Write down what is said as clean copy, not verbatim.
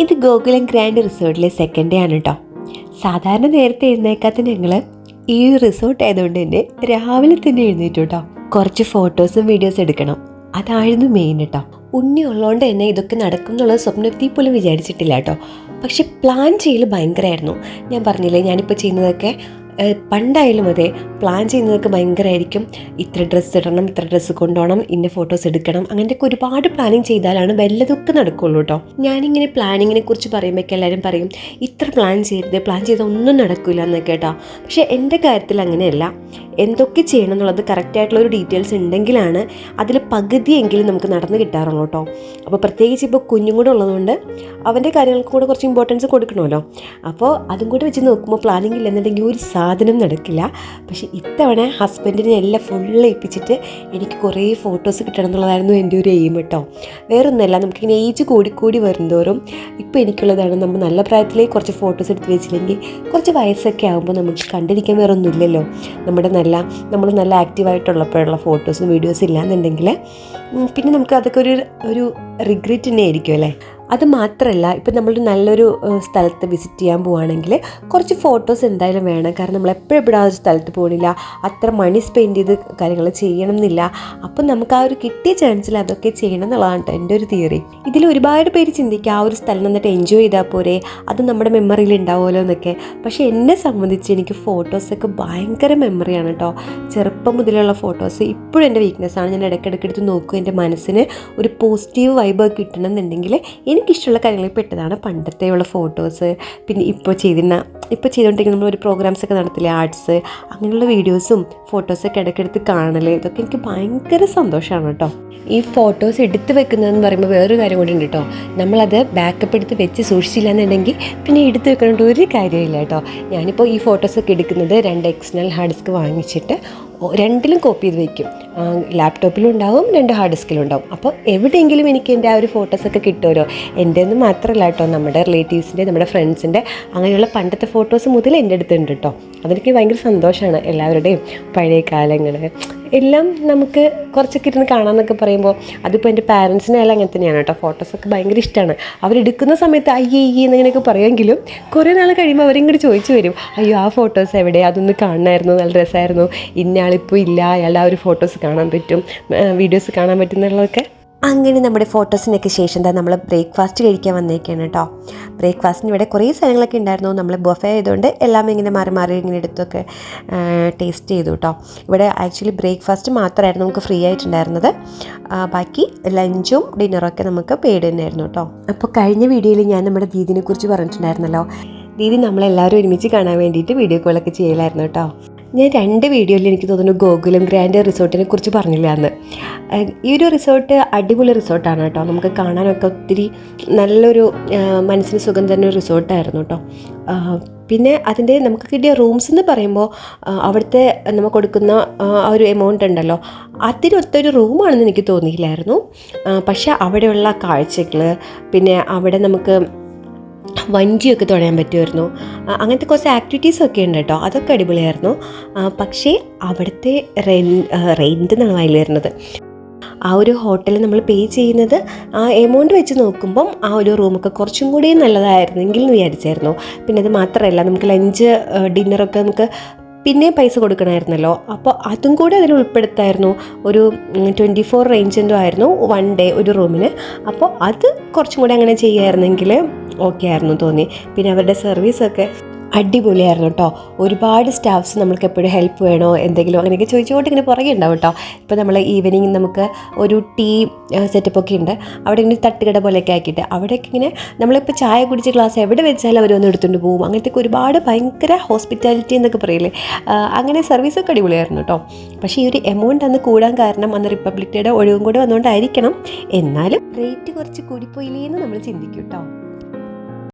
ഇത് Gokulam grand റിസോർട്ടിലെ second day ആണ് കേട്ടോ. സാധാരണ നേരത്തെ എഴുന്നേക്കാത്ത ഞങ്ങൾ ഈ റിസോർട്ട് ആയതുകൊണ്ട് തന്നെ രാവിലെ തന്നെ എഴുന്നേറ്റു കേട്ടോ. കുറച്ച് ഫോട്ടോസും വീഡിയോസും എടുക്കണം, അതായിരുന്നു മെയിൻ കേട്ടോ. ഉണ്ണി ഉള്ളതുകൊണ്ട് തന്നെ ഇതൊക്കെ നടക്കും എന്നുള്ളത് സ്വപ്നത്തിൽ പോലും വിചാരിച്ചിട്ടില്ല കേട്ടോ. പക്ഷെ പ്ലാൻ ചെയ്യൽ ഭയങ്കരമായിരുന്നു. ഞാൻ പറഞ്ഞില്ലേ, ഞാനിപ്പോൾ ചെയ്യുന്നതൊക്കെ പണ്ടായാലും അതെ, പ്ലാൻ ചെയ്യുന്നതൊക്കെ ഭയങ്കരമായിരിക്കും. ഇത്ര ഡ്രസ്സ് ഇടണം, ഇത്ര ഡ്രസ്സ് കൊണ്ടുപോകണം, ഇന്ന ഫോട്ടോസ് എടുക്കണം, അങ്ങനത്തെയൊക്കെ ഒരുപാട് പ്ലാനിങ് ചെയ്താലാണ് വല്ലതൊക്കെ നടക്കുള്ളൂ കേട്ടോ. ഞാനിങ്ങനെ പ്ലാനിങ്ങിനെ കുറിച്ച് പറയുമ്പോഴേക്കും എല്ലാവരും പറയും ഇത്ര പ്ലാൻ ചെയ്യരുത്, പ്ലാൻ ചെയ്താൽ ഒന്നും നടക്കില്ല എന്നൊക്കെ കേട്ടോ. പക്ഷേ എൻ്റെ കാര്യത്തിൽ അങ്ങനെയല്ല. എന്തൊക്കെ ചെയ്യണം എന്നുള്ളത് കറക്റ്റായിട്ടുള്ളൊരു ഡീറ്റെയിൽസ് ഉണ്ടെങ്കിലാണ് അതിൽ പകുതിയെങ്കിലും നമുക്ക് നടന്ന് കിട്ടാറുള്ളൂ കേട്ടോ. അപ്പോൾ പ്രത്യേകിച്ച് ഇപ്പോൾ കുഞ്ഞും കൂടെ ഉള്ളതുകൊണ്ട് അവൻ്റെ കാര്യങ്ങൾക്ക് കൂടെ കുറച്ച് ഇമ്പോർട്ടൻസ് കൊടുക്കണമല്ലോ. അപ്പോൾ അതും കൂടെ വെച്ച് നോക്കുമ്പോൾ പ്ലാനിങ് ഇല്ലെന്നുണ്ടെങ്കിൽ ഒരു സാധനം നടക്കില്ല. പക്ഷേ ഇത്തവണ ഹസ്ബൻഡിനെ എല്ലാം ഫുള്ള് ഏൽപ്പിച്ചിട്ട് എനിക്ക് കുറേ ഫോട്ടോസ് കിട്ടണം എന്നുള്ളതായിരുന്നു എൻ്റെ ഒരു എയിം കേട്ടോ. വേറൊന്നുമല്ല, നമുക്കിങ്ങനെ ഏജ് കൂടിക്കൂടി വരുന്തോറും ഇപ്പോൾ എനിക്കുള്ളതാണ്, നമ്മൾ നല്ല പ്രായത്തിലേ കുറച്ച് ഫോട്ടോസ് എടുത്ത് വെച്ചില്ലെങ്കിൽ കുറച്ച് വയസ്സൊക്കെ ആകുമ്പോൾ നമുക്ക് കണ്ടിരിക്കാൻ വേറെ ഒന്നുമില്ലല്ലോ. നമ്മൾ നല്ല ആക്റ്റീവായിട്ടുള്ളപ്പോഴുള്ള ഫോട്ടോസും വീഡിയോസും ഇല്ലാന്നുണ്ടെങ്കിൽ പിന്നെ നമുക്ക് അതൊക്കെ ഒരു റിഗ്രറ്റ് തന്നെ ആയിരിക്കും അല്ലേ. അത് മാത്രമല്ല, ഇപ്പം നമ്മളൊരു നല്ലൊരു സ്ഥലത്ത് വിസിറ്റ് ചെയ്യാൻ പോവുകയാണെങ്കിൽ കുറച്ച് ഫോട്ടോസ് എന്തായാലും വേണം. കാരണം നമ്മളെപ്പോഴും ആ ഒരു സ്ഥലത്ത് പോകണില്ല, അത്ര മണി സ്പെൻഡ് ചെയ്ത് കാര്യങ്ങൾ ചെയ്യണം എന്നില്ല. അപ്പം നമുക്ക് ആ ഒരു കിട്ടിയ ചാൻസിൽ അതൊക്കെ ചെയ്യണം എന്നുള്ളതാണ് കേട്ടോ എൻ്റെ ഒരു തിയറി. ഇതിൽ ഒരുപാട് പേര് ചിന്തിക്കുക ആ ഒരു സ്ഥലം നന്നിട്ട് എൻജോയ് ചെയ്താൽ പോരെ, അത് നമ്മുടെ മെമ്മറിയിൽ ഉണ്ടാവുമല്ലോ എന്നൊക്കെ. പക്ഷേ എന്നെ സംബന്ധിച്ച് എനിക്ക് ഫോട്ടോസൊക്കെ ഭയങ്കര മെമ്മറിയാണ് കേട്ടോ. ചെറുപ്പം മുതലുള്ള ഫോട്ടോസ് ഇപ്പോഴും എൻ്റെ വീക്ക്നെസ്സാണ്. ഞാൻ ഇടയ്ക്കിടയ്ക്ക് എടുത്ത് നോക്കും. എൻ്റെ മനസ്സിന് ഒരു പോസിറ്റീവ് വൈബ് കിട്ടണം എന്നുണ്ടെങ്കിൽ എനിക്കിഷ്ടമുള്ള കാര്യങ്ങളിൽ പെട്ടതാണ് പണ്ടത്തെയുള്ള ഫോട്ടോസ്. പിന്നെ ഇപ്പോൾ ചെയ്തുകൊണ്ടിരിക്കുന്ന നമ്മളൊരു പ്രോഗ്രാംസൊക്കെ നടത്തില്ലേ, ആർട്സ്, അങ്ങനെയുള്ള വീഡിയോസും ഫോട്ടോസൊക്കെ ഇടയ്ക്കെടുത്ത് കാണൽ, ഇതൊക്കെ എനിക്ക് ഭയങ്കര സന്തോഷമാണ് കേട്ടോ. ഈ ഫോട്ടോസ് എടുത്ത് വെക്കുന്നതെന്ന് പറയുമ്പോൾ വേറൊരു കാര്യം കൂടി ഉണ്ട് കേട്ടോ. നമ്മളത് ബാക്കപ്പ് എടുത്ത് വെച്ച് സൂക്ഷിച്ചില്ല എന്നുണ്ടെങ്കിൽ പിന്നെ എടുത്ത് വെക്കേണ്ട ഒരു കാര്യമില്ല കേട്ടോ. ഞാനിപ്പോൾ ഈ ഫോട്ടോസൊക്കെ എടുക്കുന്നത് 2 എക്സ്റ്റേണൽ ഹാർഡ് ഡിസ്ക് വാങ്ങിച്ചിട്ട് രണ്ടിലും കോപ്പി ചെയ്ത് വയ്ക്കും. ലാപ്ടോപ്പിലും ഉണ്ടാവും, 2 ഹാർഡ് ഡിസ്കിലും ഉണ്ടാവും. അപ്പോൾ എവിടെയെങ്കിലും എനിക്ക് എൻ്റെ ആ ഒരു ഫോട്ടോസൊക്കെ കിട്ടുമല്ലോ. എൻ്റെ ഒന്നും മാത്രമല്ല കേട്ടോ, നമ്മുടെ റിലേറ്റീവ്സിൻ്റെ, നമ്മുടെ ഫ്രണ്ട്സിൻ്റെ, അങ്ങനെയുള്ള പണ്ടത്തെ ഫോട്ടോസ് മുതൽ എൻ്റെ അടുത്തുണ്ട് കേട്ടോ. അതെനിക്ക് ഭയങ്കര സന്തോഷമാണ്. എല്ലാവരുടെയും പഴയ കാലങ്ങൾ എല്ലാം നമുക്ക് കുറച്ചൊക്കെ ഇരുന്ന് കാണാമെന്നൊക്കെ പറയുമ്പോൾ, അതിപ്പോൾ എൻ്റെ പാരൻസിനെല്ലാം അങ്ങനെ തന്നെയാണ് കേട്ടോ. ഫോട്ടോസൊക്കെ ഭയങ്കര ഇഷ്ടമാണ്. അവരെടുക്കുന്ന സമയത്ത് അയ്യേ എന്നിങ്ങനെയൊക്കെ പറയുമെങ്കിലും കുറേ നാൾ കഴിയുമ്പോൾ അവരിങ്ങോട്ട് ചോദിച്ചു വരും, അയ്യോ ആ ഫോട്ടോസ് എവിടെ, അതൊന്ന് കാണണമായിരുന്നു, നല്ല രസമായിരുന്നു, ഇന്നയാളിപ്പോൾ ഇല്ല, അയാളുടെ ആ ഒരു ഫോട്ടോസ് കാണാൻ പറ്റും, വീഡിയോസ് കാണാൻ പറ്റും എന്നുള്ളതൊക്കെ. അങ്ങനെ നമ്മുടെ ഫോട്ടോസിനൊക്കെ ശേഷം നമ്മൾ ബ്രേക്ക്ഫാസ്റ്റ് കഴിക്കാൻ വന്നേക്കാണ് കേട്ടോ. ബ്രേക്ക്ഫാസ്റ്റിന് ഇവിടെ കുറേ സാധനങ്ങളൊക്കെ ഉണ്ടായിരുന്നു. നമ്മൾ ബൊഫേ ആയതുകൊണ്ട് എല്ലാം ഇങ്ങനെ മാറി ഇങ്ങനെ എടുത്തൊക്കെ ടേസ്റ്റ് ചെയ്തു കേട്ടോ. ഇവിടെ ആക്ച്വലി ബ്രേക്ക്ഫാസ്റ്റ് മാത്രമായിരുന്നു നമുക്ക് ഫ്രീ ആയിട്ടുണ്ടായിരുന്നത്. ബാക്കി ലഞ്ചും ഡിന്നറൊക്കെ നമുക്ക് പെയ്ഡ് തന്നെയായിരുന്നു കേട്ടോ. അപ്പോൾ കഴിഞ്ഞ വീഡിയോയിൽ ഞാൻ നമ്മുടെ ദീദിനെ കുറിച്ച് പറഞ്ഞിട്ടുണ്ടായിരുന്നല്ലോ. ദീദി നമ്മളെല്ലാവരും ഒരുമിച്ച് കാണാൻ വേണ്ടിയിട്ട് വീഡിയോ കോളൊക്കെ ചെയ്യലായിരുന്നു കേട്ടോ. ഞാൻ 2 വീഡിയോയിൽ എനിക്ക് തോന്നുന്നു ഗോകുലം ഗ്രാൻഡ് റിസോർട്ടിനെ കുറിച്ച് പറഞ്ഞില്ല എന്ന്. ഈ ഒരു റിസോർട്ട് അടിപൊളി റിസോർട്ടാണ് കേട്ടോ. നമുക്ക് കാണാനൊക്കെ ഒത്തിരി നല്ലൊരു മനസ്സിന് സുഖം തന്നെ ഒരു റിസോർട്ടായിരുന്നു കേട്ടോ. പിന്നെ അതിൻ്റെ നമുക്ക് കിട്ടിയ റൂംസ് എന്ന് പറയുമ്പോൾ അവിടുത്തെ നമുക്ക് കൊടുക്കുന്ന ആ ഒരു എമൗണ്ട് ഉണ്ടല്ലോ, അതിനൊത്തൊരു റൂമാണെന്ന് എനിക്ക് തോന്നിയില്ലായിരുന്നു. പക്ഷേ അവിടെയുള്ള കാഴ്ചകൾ, പിന്നെ അവിടെ നമുക്ക് വഞ്ചിയൊക്കെ തുഴയാൻ പറ്റുമായിരുന്നു. അങ്ങനത്തെ കുറച്ച് ആക്ടിവിറ്റീസൊക്കെ ഉണ്ട് കേട്ടോ. അതൊക്കെ അടിപൊളിയായിരുന്നു. പക്ഷേ അവിടുത്തെ റെൻറ്റ് എന്നാണ് വായിൽ വരുന്നത്. ആ ഒരു ഹോട്ടലിൽ നമ്മൾ പേ ചെയ്യുന്നത് ആ എമൗണ്ട് വെച്ച് നോക്കുമ്പം ആ ഒരു റൂമൊക്കെ കുറച്ചും കൂടി നല്ലതായിരുന്നെങ്കിൽ എന്ന് വിചാരിച്ചായിരുന്നു. പിന്നെ അത് മാത്രമല്ല, നമുക്ക് ലഞ്ച് ഡിന്നറൊക്കെ നമുക്ക് പിന്നെ പൈസ കൊടുക്കണമായിരുന്നല്ലോ. അപ്പോൾ അതും കൂടെ അതിൽ ഉൾപ്പെടുത്തായിരുന്നു. ഒരു 24 റേഞ്ച് എന്തോ ആയിരുന്നു 1 ഡേ ഒരു റൂമിന്. അപ്പോൾ അത് കുറച്ചും കൂടെ അങ്ങനെ ചെയ്യായിരുന്നെങ്കിൽ ഓക്കെ ആയിരുന്നു തോന്നി. പിന്നെ അവരുടെ സർവീസൊക്കെ അടിപൊളിയായിരുന്നു കേട്ടോ. ഒരുപാട് സ്റ്റാഫ്സ് നമ്മൾക്ക് എപ്പോഴും ഹെൽപ്പ് വേണോ എന്തെങ്കിലും അങ്ങനെയൊക്കെ ചോദിച്ചുകൊണ്ട് ഇങ്ങനെ പുറകെ ഉണ്ടാവും കേട്ടോ. ഇപ്പോൾ നമ്മൾ ഈവനിങ് നമുക്ക് ഒരു ടീ സെറ്റപ്പൊക്കെ ഉണ്ട്. അവിടെ ഇങ്ങനെ തട്ടുകട പോലെയൊക്കെ ആക്കിയിട്ട് അവിടെയൊക്കെ ഇങ്ങനെ നമ്മളിപ്പോൾ ചായ കുടിച്ച ഗ്ലാസ് എവിടെ വെച്ചാലും അവരൊന്ന് എടുത്തുകൊണ്ട് പോകും. അങ്ങനത്തെ ഒരുപാട് ഭയങ്കര ഹോസ്പിറ്റാലിറ്റി എന്നൊക്കെ പറയില്ലേ, അങ്ങനെ സർവീസൊക്കെ അടിപൊളിയായിരുന്നു കേട്ടോ. പക്ഷേ ഈ ഒരു എമൗണ്ട് അന്ന് കൂടാൻ കാരണം അന്ന് റിപ്പബ്ലിക് ഡേയുടെ ഒഴിവും കൂടെ വന്നുകൊണ്ടായിരിക്കണം. എന്നാലും റേറ്റ് കുറച്ച് കൂടിപ്പോയില്ലേ എന്ന് നമ്മൾ ചിന്തിക്കും കേട്ടോ.